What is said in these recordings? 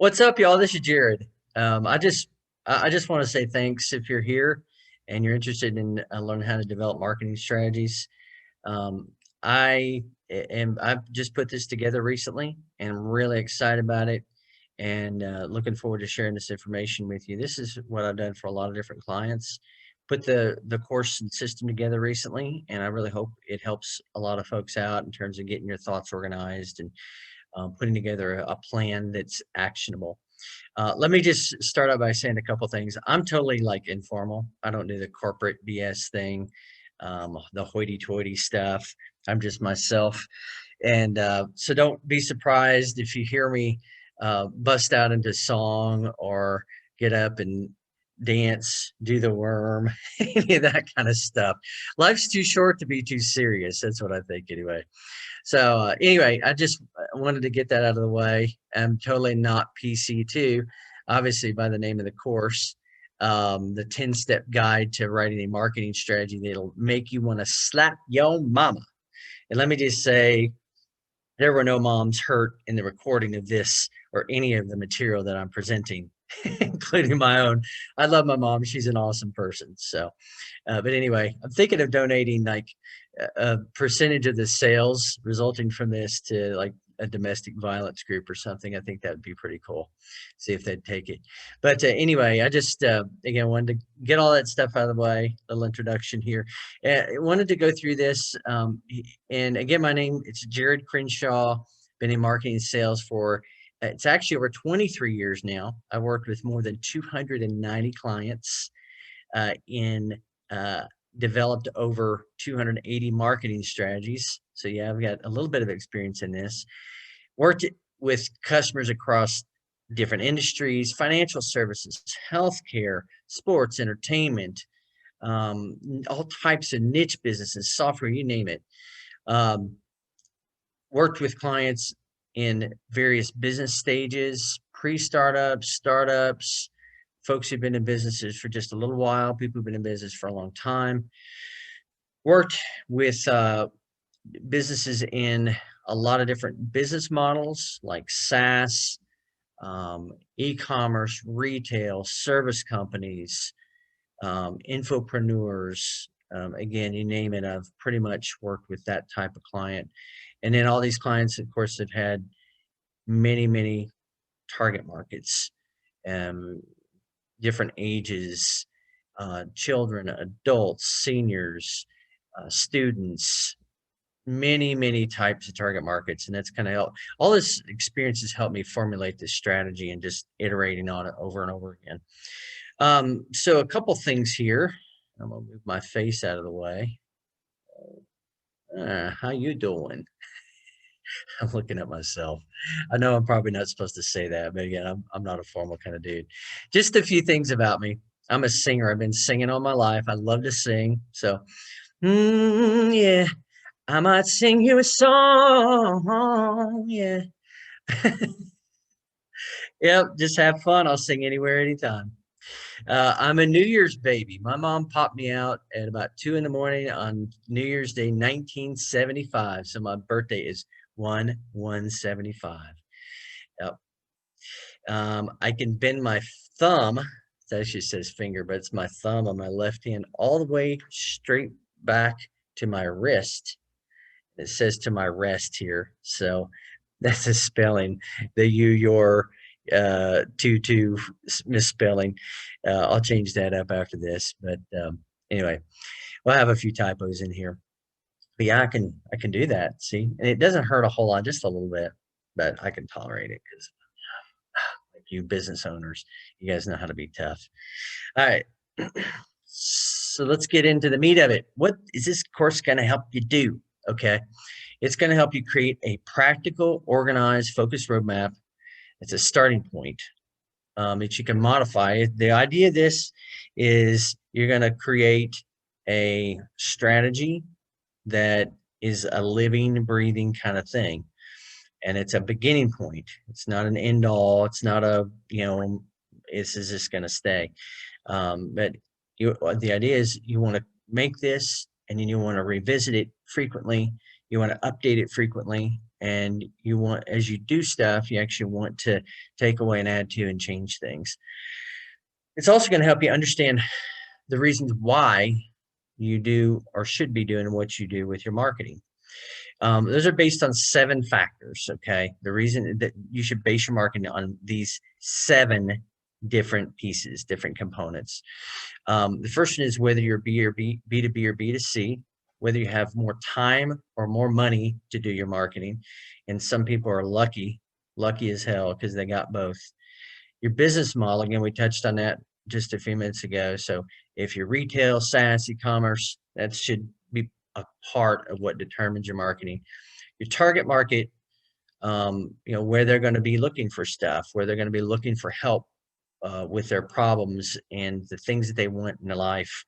What's up, y'all? This is Jared. I just want to say thanks if you're here and you're interested in learning how to develop marketing strategies. Um, I've just put this together recently, and I'm really excited about it, and looking forward to sharing this information with you. This is what I've done for a lot of different clients. Put the course and system together recently, and I really hope it helps a lot of folks out in terms of getting your thoughts organized and putting together a plan that's actionable. Let me just start out by saying a couple things. I'm totally like informal. I don't do the corporate BS thing, the hoity-toity stuff. I'm just myself, and so don't be surprised if you hear me bust out into song or get up and dance, do the worm, any of that kind of stuff. Life's too short to be too serious. That's what I think, anyway. So anyway, I just wanted to get that out of the way. I'm totally not PC2, obviously by the name of the course, the 10-step guide to writing a marketing strategy that'll make you want to slap your mama. And let me just say, there were no moms hurt in the recording of this or any of the material that I'm presenting, including my own. I love my mom. She's an awesome person. So, but anyway, I'm thinking of donating like a percentage of the sales resulting from this to like a domestic violence group or something. I think that would be pretty cool. See if they'd take it. But anyway, I just again wanted to get all that stuff out of the way. Little introduction here. I wanted to go through this. And again, my name it's Jared Crenshaw. Been in marketing and sales for it's actually over 23 years now. I've worked with more than 290 clients in developed over 280 marketing strategies. So yeah, I've got a little bit of experience in this. Worked with customers across different industries, financial services, healthcare, sports, entertainment, all types of niche businesses, software, you name it. Worked with clients in various business stages, pre-startups, startups, folks who've been in businesses for just a little while, people who've been in business for a long time. Worked with businesses in a lot of different business models like SaaS, e-commerce, retail, service companies, infopreneurs. Again, you name it, I've pretty much worked with that type of client. And then all these clients, of course, have had many, many target markets, different ages, children, adults, seniors, students, many, many types of target markets. And that's kind of helped. All this experience has helped me formulate this strategy and just iterating on it over and over again. So a couple things here. I'm gonna move my face out of the way. How you doing? I'm looking at myself. I know I'm probably not supposed to say that, but again, I'm not a formal kind of dude. Just a few things about me. I'm a singer. I've been singing all my life. I love to sing. So, yeah, I might sing you a song. Yeah. Yep, just have fun. I'll sing anywhere, anytime. I'm a New Year's baby. My mom popped me out at about 2 in the morning on New Year's Day, 1975. So my birthday is 1/1/75. Yep. I can bend my thumb. It actually says finger, but it's my thumb on my left hand all the way straight back to my wrist. It says to my rest here. So that's a spelling. The your to misspelling. I'll change that up after this. But anyway, we'll have a few typos in here. But yeah, I can do that. See, and it doesn't hurt a whole lot, just a little bit, but I can tolerate it because like you business owners, you guys know how to be tough. All right. So let's get into the meat of it. What is this course going to help you do? Okay. It's going to help you create a practical, organized, focused roadmap. It's a starting point that you can modify. The idea of this is you're going to create a strategy that is a living, breathing kind of thing. And it's a beginning point. It's not an end all. It's not a, this is just going to stay. But the idea is you want to make this and then you want to revisit it frequently. You want to update it frequently. And you want, as you do stuff, you actually want to take away and add to and change things. It's also going to help you understand the reasons why you do or should be doing what you do with your marketing. Those are based on 7 factors, okay? The reason that you should base your marketing on these 7 different pieces, different components. The first one is whether you're B2B or B2C, whether you have more time or more money to do your marketing. And some people are lucky as hell because they got both. Your business model, again, we touched on that just a few minutes ago. So if you're retail, SaaS, e-commerce, that should be a part of what determines your marketing. Your target market, where they're going to be looking for stuff, where they're going to be looking for help with their problems and the things that they want in their life,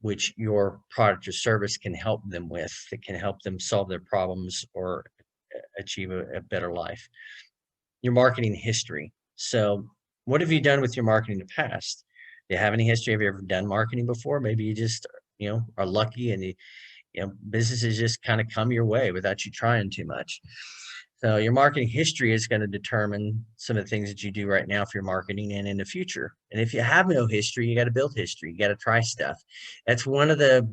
which your product or service can help them with, that can help them solve their problems or achieve a better life. Your marketing history. So what have you done with your marketing in the past? Do you have any history? Have you ever done marketing before? Maybe you just, are lucky and businesses just kind of come your way without you trying too much. So your marketing history is going to determine some of the things that you do right now for your marketing and in the future. And if you have no history, you got to build history. You got to try stuff. That's one of the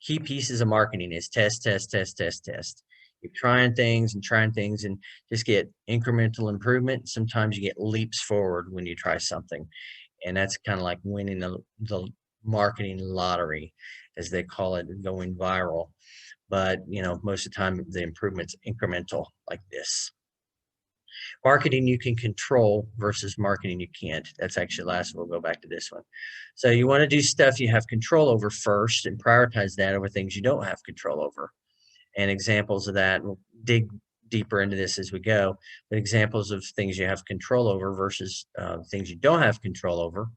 key pieces of marketing is test, test, test, test, test. You're trying things and just get incremental improvement. Sometimes you get leaps forward when you try something. And that's kind of like winning the marketing lottery, as they call it, going viral. But, most of the time the improvement's incremental like this. Marketing you can control versus marketing you can't. That's actually last. We'll go back to this one. So you want to do stuff you have control over first and prioritize that over things you don't have control over. And examples of that, we'll dig deeper into this as we go, but examples of things you have control over versus things you don't have control over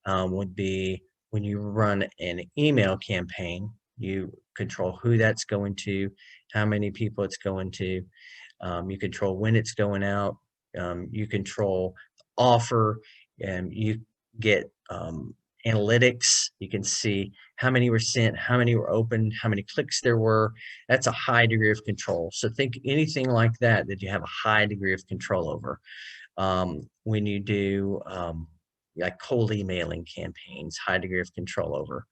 would be when you run an email campaign, you control who that's going to, how many people it's going to, you control when it's going out, you control the offer, and you get analytics. You can see how many were sent, how many were opened, how many clicks there were. That's a high degree of control. So think anything like that you have a high degree of control over. When you do like cold emailing campaigns, high degree of control over.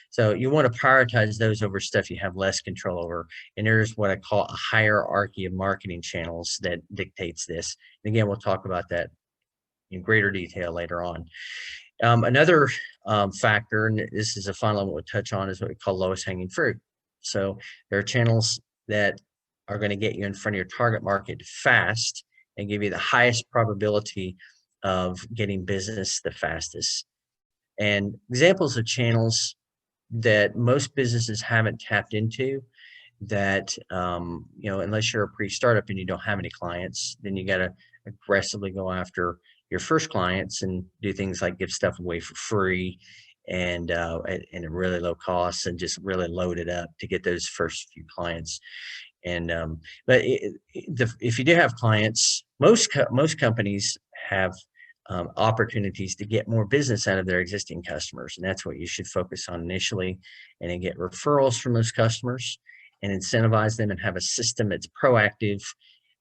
So you want to prioritize those over stuff you have less control over. And there's what I call a hierarchy of marketing channels that dictates this. And again, we'll talk about that in greater detail later on. Another factor, and this is a final one we'll touch on, is what we call lowest hanging fruit. So there are channels that are going to get you in front of your target market fast and give you the highest probability of getting business the fastest. And examples of channels that most businesses haven't tapped into that, unless you're a pre-startup and you don't have any clients, then you got to aggressively go after your first clients and do things like give stuff away for free and at a really low cost and just really load it up to get those first few clients. And but if you do have clients, most companies have opportunities to get more business out of their existing customers, and that's what you should focus on initially, and then get referrals from those customers and incentivize them and have a system that's proactive,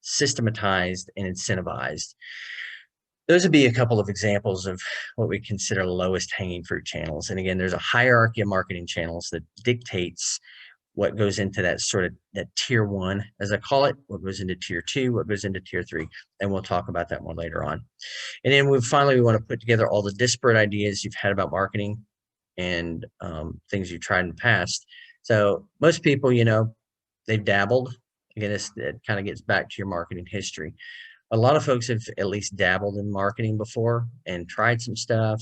systematized, and incentivized. Those would be a couple of examples of what we consider lowest hanging fruit channels. And again, there's a hierarchy of marketing channels that dictates what goes into that sort of that tier 1, as I call it, what goes into tier 2, what goes into tier 3. And we'll talk about that more later on. And then we want to put together all the disparate ideas you've had about marketing and things you've tried in the past. So most people, they've dabbled. Again, it kind of gets back to your marketing history. A lot of folks have at least dabbled in marketing before and tried some stuff.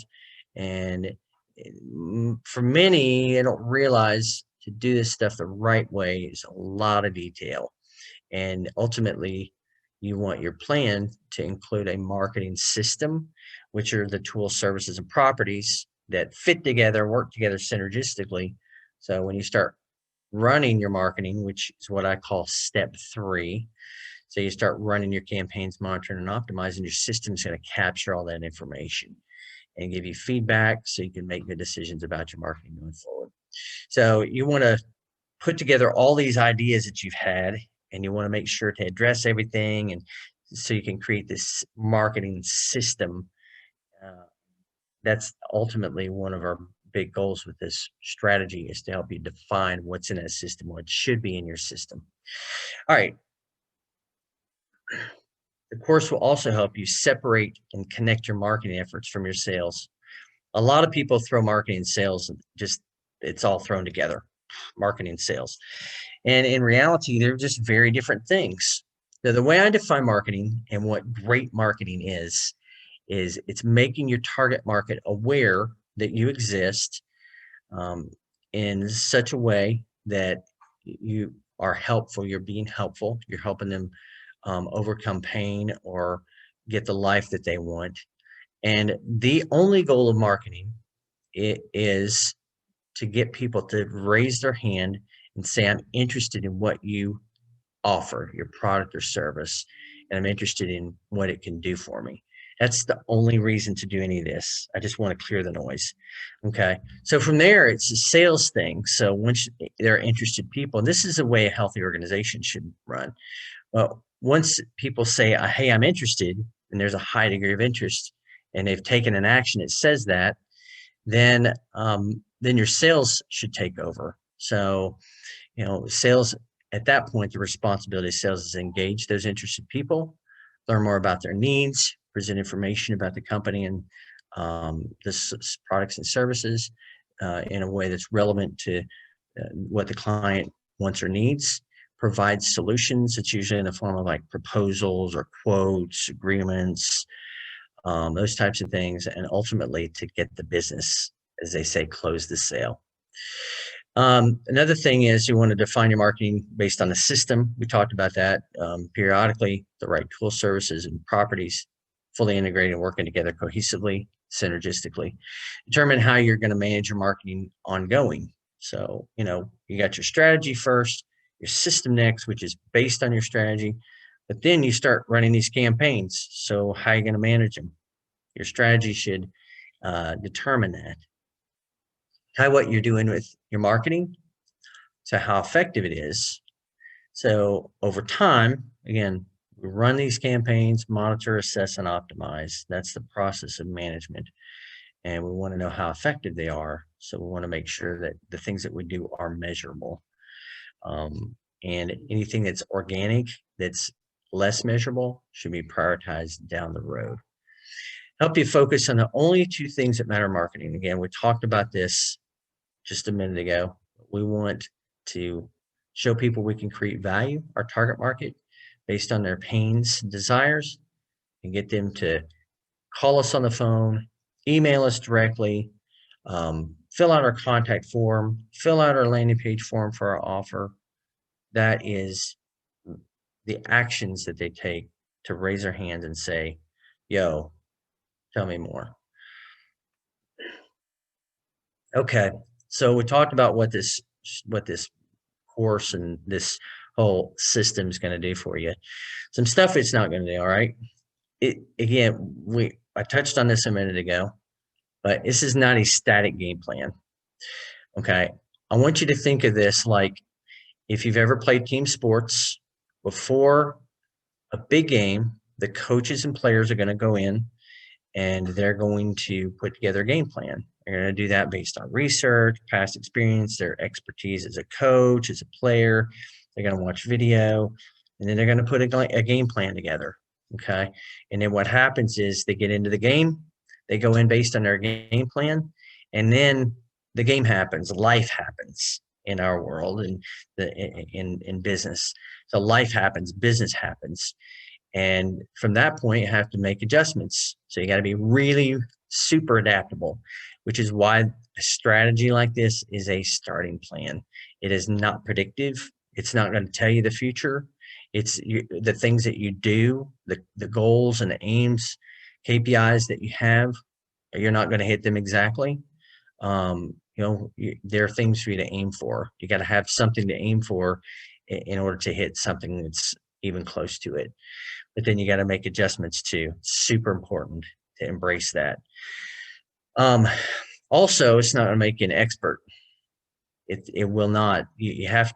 And for many, they don't realize to do this stuff the right way is a lot of detail. And ultimately, you want your plan to include a marketing system, which are the tools, services, and properties that fit together, work together synergistically. So when you start running your marketing, which is what I call step 3, so you start running your campaigns, monitoring and optimizing, your system's going to capture all that information and give you feedback so you can make good decisions about your marketing going forward. So you want to put together all these ideas that you've had, and you want to make sure to address everything, and so you can create this marketing system. Uh, that's ultimately one of our big goals with this strategy, is to help you define what's in a system, what should be in your system. All right. The course will also help you separate and connect your marketing efforts from your sales. A lot of people throw marketing and sales, just it's all thrown together, marketing and sales. And in reality, they're just very different things. Now, the way I define marketing and what great marketing is it's making your target market aware that you exist, um, in such a way that you are helpful, you're being helpful, you're helping them overcome pain or get the life that they want. And the only goal of marketing is to get people to raise their hand and say, I'm interested in what you offer, your product or service, and I'm interested in what it can do for me. That's the only reason to do any of this. I just want to clear the noise. Okay. So from there, it's a sales thing. So once they're interested people, and this is the way a healthy organization should run. Well, once people say, hey, I'm interested, and there's a high degree of interest, and they've taken an action that says that, then your sales should take over. So, sales, at that point, the responsibility of sales is to engage those interested people, learn more about their needs, present information about the company and the products and services in a way that's relevant to what the client wants or needs, provide solutions. It's usually in the form of like proposals or quotes, agreements, those types of things, and ultimately to get the business, as they say, close the sale. Another thing is you want to define your marketing based on the system. We talked about that. Periodically, the right tool, services, and properties fully integrated and working together cohesively, synergistically. Determine how you're going to manage your marketing ongoing. So, you got your strategy first, your system next, which is based on your strategy, but then you start running these campaigns. So how are you going to manage them? Your strategy should determine that. Tie what you're doing with your marketing to how effective it is. So over time, again, we run these campaigns, monitor, assess, and optimize. That's the process of management. And we want to know how effective they are. So we want to make sure that the things that we do are measurable. And anything that's organic, that's less measurable, should be prioritized down the road. Help you focus on the only two things that matter in marketing. Again, we talked about this just a minute ago. We want to show people we can create value, our target market, based on their pains and desires, and get them to call us on the phone, email us directly, fill out our contact form, fill out our landing page form for our offer. That is the actions that they take to raise their hands and say, yo, tell me more. Okay, so we talked about what this course and this whole system is going to do for you. Some stuff it's not going to do. All right. I touched on this a minute ago, but this is not a static game plan. Okay. I want you to think of this like if you've ever played team sports. Before a big game, the coaches and players are going to go in and they're going to put together a game plan. They're going to do that based on research, past experience, their expertise as a coach, as a player. They're going to watch video, and then they're going to put a game plan together. Okay. And then what happens is they get into the game, they go in based on their game plan, and then the game happens, life happens in our world and in business. So life happens, business happens. And from that point, you have to make adjustments. So you got to be really super adaptable, which is why a strategy like this is a starting plan. It is not predictive. It's not going to tell you the future. It's the things that you do, the goals and the aims, KPIs that you have, you're not going to hit them exactly. There are things for you to aim for. You got to have something to aim for in order to hit something that's even close to it. But then you got to make adjustments too. Super important to embrace that. Also, it's not going to make you an expert. It will not. You have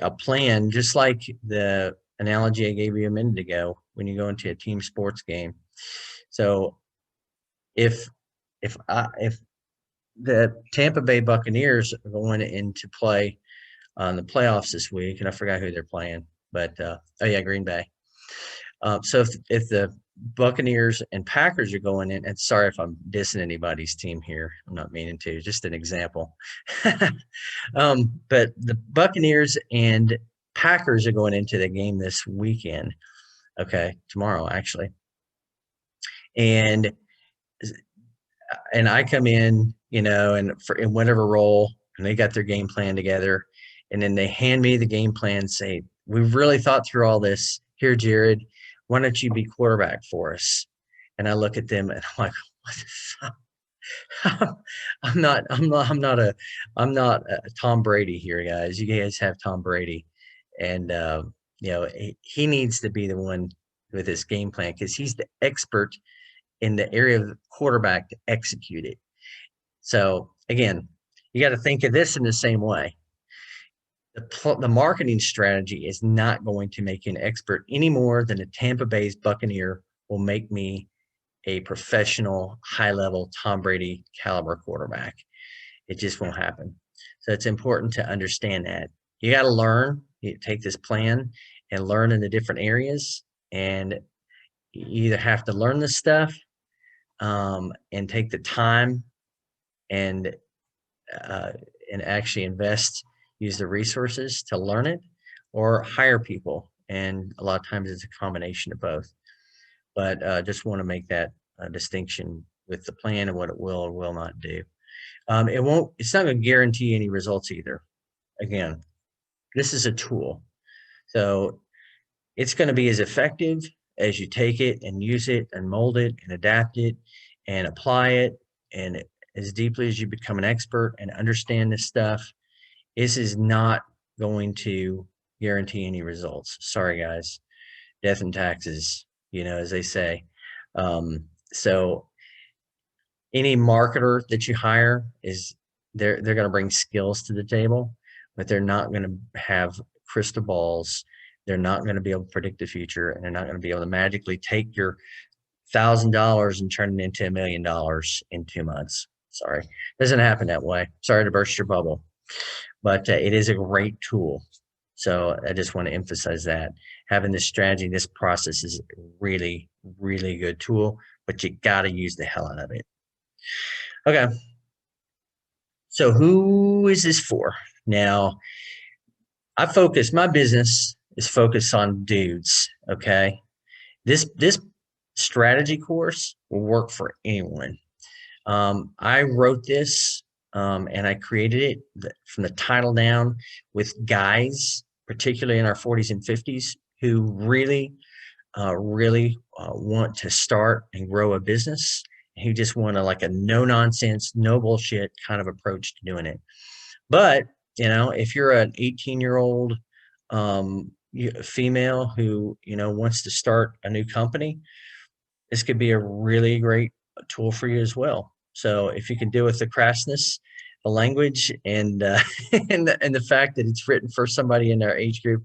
a plan, just like the analogy I gave you a minute ago when you go into a team sports game. So if if the Tampa Bay Buccaneers are going into play on the playoffs this week, and I forgot who they're playing, but oh yeah, Green Bay. So if the Buccaneers and Packers are going in, and sorry if I'm dissing anybody's team here, I'm not meaning to, just an example. But the Buccaneers and Packers are going into the game this weekend. Okay, tomorrow actually, and I come in, and in whatever role, and they got their game plan together, and then they hand me the game plan, say, "We've really thought through all this. Here, Jared, why don't you be quarterback for us?" And I look at them and I'm like, "What the fuck?" I'm not a Tom Brady here, guys. You guys have Tom Brady, and he needs to be the one with this game plan because he's the expert in the area of the quarterback to execute it. So again, you got to think of this in the same way. The marketing strategy is not going to make you an expert any more than a Tampa Bay's Buccaneer will make me a professional, high-level Tom Brady caliber quarterback. It just won't happen. So it's important to understand that. You got to learn, you take this plan and learn in the different areas. And you either have to learn this stuff and take the time and uh, and actually invest, use the resources to learn it, or hire people. And a lot of times it's a combination of both. But just want to make that distinction with the plan and what it will or will not do. It won't. It's not going to guarantee any results either. Again, this is a tool, so it's going to be as effective as you take it and use it and mold it and adapt it and apply it, and as deeply as you become an expert and understand this stuff. This is not going to guarantee any results. Sorry, guys. Death and taxes, as they say. So any marketer that you hire is they're going to bring skills to the table, but they're not going to have crystal balls. They're not going to be able to predict the future, and they're not going to be able to magically take your $1,000 and turn it into $1,000,000 in 2 months. Sorry, it doesn't happen that way. Sorry to burst your bubble, but it is a great tool. So I just want to emphasize that having this strategy, this process is a really, really good tool, but you got to use the hell out of it. Okay. So who is this for? Now, my business is focused on dudes. Okay. This strategy course will work for anyone. I wrote this and I created it from the title down with guys, particularly in our 40s and 50s, who really want to start and grow a business, who just want a no nonsense, no bullshit kind of approach to doing it. But if you're an 18-year-old female who wants to start a new company, this could be a really great tool for you as well. So if you can deal with the crassness, the language, and and the fact that it's written for somebody in our age group,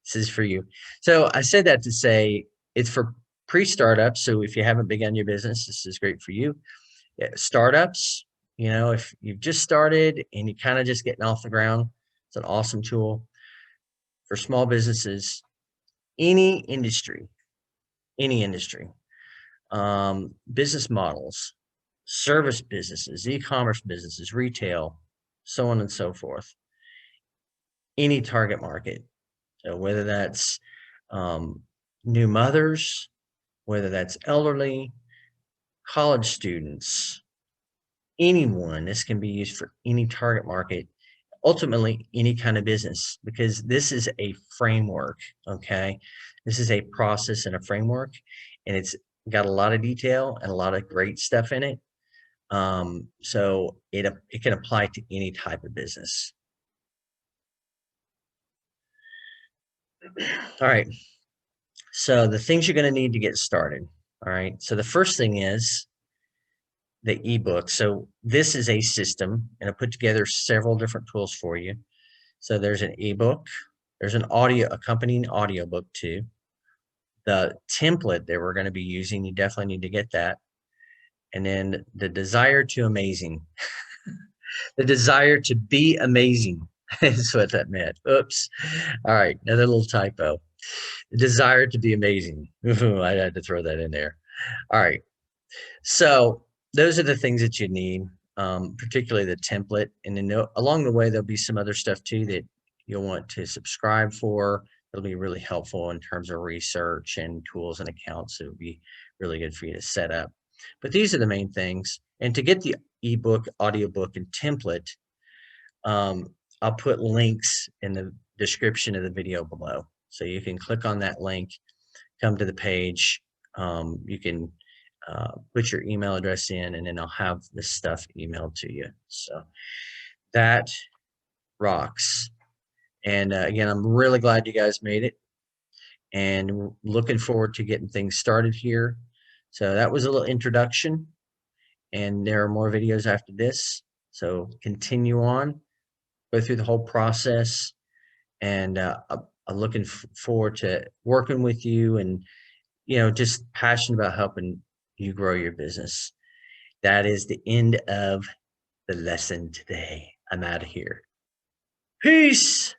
this is for you. So I said that to say it's for pre-startups. So if you haven't begun your business, this is great for you. Startups, if you've just started and you're kind of just getting off the ground, it's an awesome tool. For small businesses, any industry, business models, service businesses, e-commerce businesses, retail, so on and so forth. Any target market, so whether that's new mothers, whether that's elderly, college students, anyone. This can be used for any target market, ultimately any kind of business, because this is a framework. Okay, this is a process and a framework, and it's got a lot of detail and a lot of great stuff in it. So it can apply to any type of business. All right. So the things you're going to need to get started. All right. So the first thing is the ebook. So this is a system, and I put together several different tools for you. So there's an ebook, there's an audio accompanying audiobook too. The template that we're going to be using, you definitely need to get that. And then the desire to amazing. The desire to be amazing is what that meant. Oops. All right, another little typo. The desire to be amazing. I had to throw that in there. All right. So those are the things that you need, particularly the template. And then along the way, there'll be some other stuff too that you'll want to subscribe for. It'll be really helpful in terms of research and tools and accounts. It would be really good for you to set up. But these are the main things. And to get the ebook, audiobook, and template, I'll put links in the description of the video below. So you can click on that link, come to the page. You can put your email address in, and then I'll have this stuff emailed to you. So that rocks. And again, I'm really glad you guys made it, and looking forward to getting things started here. So that was a little introduction, and there are more videos after this. So continue on, go through the whole process, and I'm looking forward to working with you, and just passionate about helping you grow your business. That is the end of the lesson today. I'm out of here. Peace.